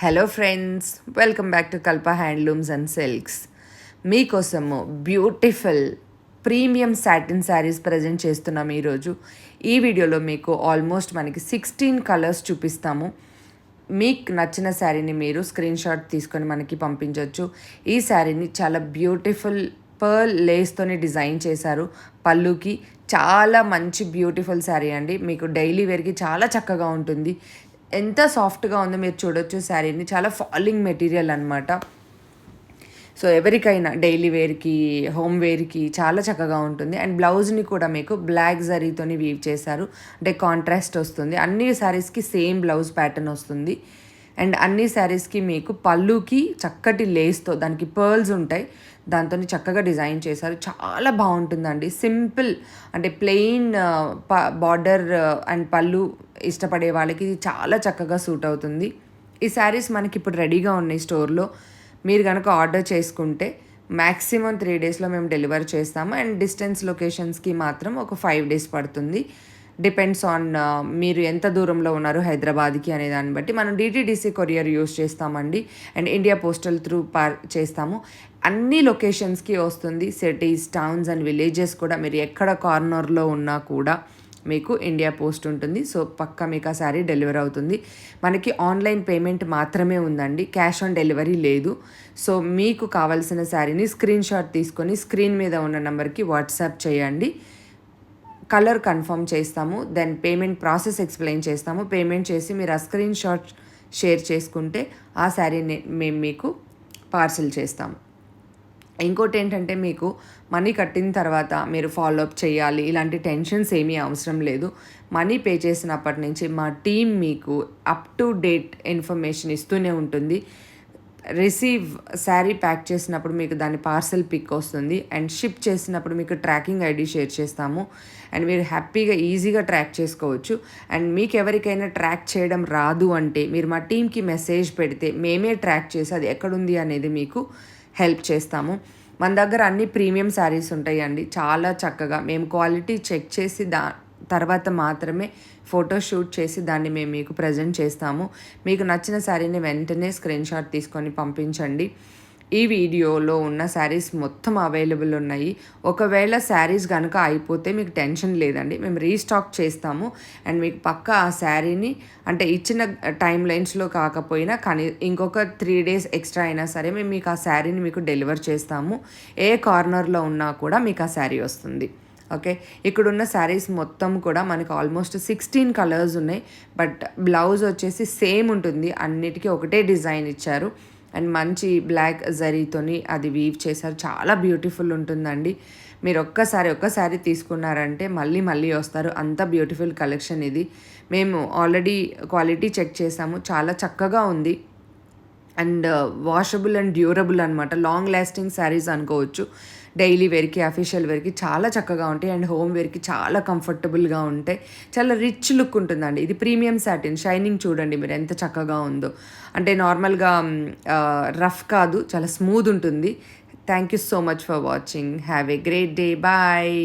Hello friends, welcome back to Kalpa handlooms and silks. మీకోసము beautiful premium satin saris present చేస్తున్నాం ఈరోజు. ఈ వీడియోలో మీకు ఆల్మోస్ట్ మనకి 16 కలర్స్ చూపిస్తాము. మీకు నచ్చిన శారీని మీరు స్క్రీన్ షాట్ తీసుకొని మనకి పంపించవచ్చు. ఈ శారీని చాలా బ్యూటిఫుల్ పర్ల్ లేస్తోనే డిజైన్ చేశారు. పళ్ళుకి చాలా మంచి బ్యూటిఫుల్ శారీ అండి. మీకు డైలీ వేర్కి చాలా చక్కగా ఉంటుంది. ఎంత సాఫ్ట్గా ఉందో మీరు చూడొచ్చు. శారీని చాలా ఫాలింగ్ మెటీరియల్ అనమాట. సో ఎవరికైనా డైలీ వేర్కి, హోమ్ వేర్కి చాలా చక్కగా ఉంటుంది. అండ్ బ్లౌజ్ని కూడా మీకు బ్లాక్ జరీతోని వీవ్ చేశారు, అంటే కాంట్రాస్ట్ వస్తుంది. అన్ని శారీస్కి సేమ్ బ్లౌజ్ ప్యాటర్న్ వస్తుంది. అండ్ అన్ని శారీస్కి మీకు పళ్ళుకి చక్కటి లేస్తో, దానికి పర్ల్స్ ఉంటాయి, దాంతో చక్కగా డిజైన్ చేశారు. చాలా బాగుంటుందండి. సింపుల్ అంటే ప్లెయిన్ బార్డర్ అండ్ పళ్ళు ఇష్టపడే వాళ్ళకి ఇది చాలా చక్కగా సూట్ అవుతుంది. ఈ శారీస్ మనకి ఇప్పుడు రెడీగా ఉన్నాయి స్టోర్లో. మీరు కనుక ఆర్డర్ చేసుకుంటే మ్యాక్సిమం 3 డేస్లో మేము డెలివర్ చేస్తాము. అండ్ డిస్టెన్స్ లొకేషన్స్కి మాత్రం ఒక 5 డేస్ పడుతుంది. డిపెండ్స్ ఆన్ మీరు ఎంత దూరంలో ఉన్నారు హైదరాబాద్కి అనే దాన్ని బట్టి. మనం DTDC కొరియర్ యూస్ చేస్తామండి. అండ్ ఇండియా పోస్టల్ త్రూ చేస్తాము. అన్ని లొకేషన్స్కి వస్తుంది. సిటీస్, టౌన్స్ అండ్ విలేజెస్ కూడా. మీరు ఎక్కడ కార్నర్లో ఉన్నా కూడా మీకు ఇండియా పోస్ట్ ఉంటుంది. సో పక్కా మీకు ఆ శారీ డెలివర్ అవుతుంది. మనకి ఆన్లైన్ పేమెంట్ మాత్రమే ఉందండి, క్యాష్ ఆన్ డెలివరీ లేదు. సో మీకు కావాల్సిన శారీని స్క్రీన్ షాట్ తీసుకొని స్క్రీన్ మీద ఉన్న నెంబర్కి వాట్సాప్ చేయండి. కలర్ కన్ఫర్మ్ చేస్తాము. దెన్ పేమెంట్ ప్రాసెస్ ఎక్స్ప్లెయిన్ చేస్తాము. పేమెంట్ చేసి మీరు ఆ స్క్రీన్ షాట్ షేర్ చేసుకుంటే ఆ శారీని మేము మీకు పార్సిల్ చేస్తాము. ఇంకోటి ఏంటంటే, మీకు మనీ కట్టిన తర్వాత మీరు ఫాలోఅప్ చేయాలి, ఇలాంటి టెన్షన్స్ ఏమీ అవసరం లేదు. మనీ పే చేసినప్పటి నుంచి మా టీం మీకు అప్ టు డేట్ ఇన్ఫర్మేషన్ ఇస్తూనే ఉంటుంది. శారీ ప్యాక్ చేసినప్పుడు మీకు దాని పార్సల్ పిక్ వస్తుంది. అండ్ షిప్ చేసినప్పుడు మీకు ట్రాకింగ్ ఐడి షేర్ చేస్తాము. అండ్ మీరు హ్యాపీగా ఈజీగా ట్రాక్ చేసుకోవచ్చు. అండ్ మీకు ఎవరికైనా ట్రాక్ చేయడం రాదు అంటే మీరు మా టీంకి మెసేజ్ పెడితే మేమే ట్రాక్ చేసి అది ఎక్కడుంది అనేది మీకు హెల్ప్ చేస్తాము. మన దగ్గర అన్ని ప్రీమియం శారీస్ ఉంటాయండి. చాలా చక్కగా మేము క్వాలిటీ చెక్ చేసి తర్వాత మాత్రమే ఫోటో షూట్ చేసి దాన్ని మేము మీకు ప్రజెంట్ చేస్తాము. మీకు నచ్చిన శారీని వెంటనే స్క్రీన్ షాట్ తీసుకొని పంపించండి. ఈ వీడియోలో ఉన్న శారీస్ మొత్తం అవైలబుల్ ఉన్నాయి. ఒకవేళ శారీస్ కనుక అయిపోతే మీకు టెన్షన్ లేదండి, మేము రీస్టాక్ చేస్తాము. అండ్ మీకు పక్కా ఆ శారీని, అంటే ఇచ్చిన టైం లైన్స్లో కాకపోయినా కానీ ఇంకొక 3 డేస్ ఎక్స్ట్రా అయినా సరే మేము మీకు ఆ శారీని మీకు డెలివర్ చేస్తాము. ఏ కార్నర్లో ఉన్నా కూడా మీకు ఆ శారీ వస్తుంది. ఓకే, ఇక్కడున్న శారీస్ మొత్తం కూడా మనకు ఆల్మోస్ట్ 16 కలర్స్ ఉన్నాయి. బట్ బ్లౌజ్ వచ్చేసి సేమ్ ఉంటుంది. అన్నిటికీ ఒకటే డిజైన్ ఇచ్చారు. అండ్ మంచి బ్లాక్ జరీతోని అది వీవ్ చేశారు. చాలా బ్యూటిఫుల్ ఉంటుందండి. మీరు ఒక్కసారి తీసుకున్నారంటే మళ్ళీ మళ్ళీ వస్తారు. అంత బ్యూటిఫుల్ కలెక్షన్ ఇది. మేము ఆల్రెడీ క్వాలిటీ చెక్ చేసాము, చాలా చక్కగా ఉంది. అండ్ వాషబుల్ అండ్ డ్యూరబుల్ అనమాట. లాంగ్ లాస్టింగ్ శారీస్ అనుకోవచ్చు. డైలీ వేర్కి, అఫీషియల్ వేర్కి చాలా చక్కగా ఉంటాయి. అండ్ హోమ్ వేర్కి చాలా కంఫర్టబుల్గా ఉంటాయి. చాలా రిచ్ లుక్ ఉంటుందండి. ఇది ప్రీమియం సాటిన్. షైనింగ్ చూడండి మీరు ఎంత చక్కగా ఉందో. అంటే నార్మల్గా రఫ్ కాదు, చాలా స్మూత్ ఉంటుంది. Thank you so much for watching. Have a great day. Bye.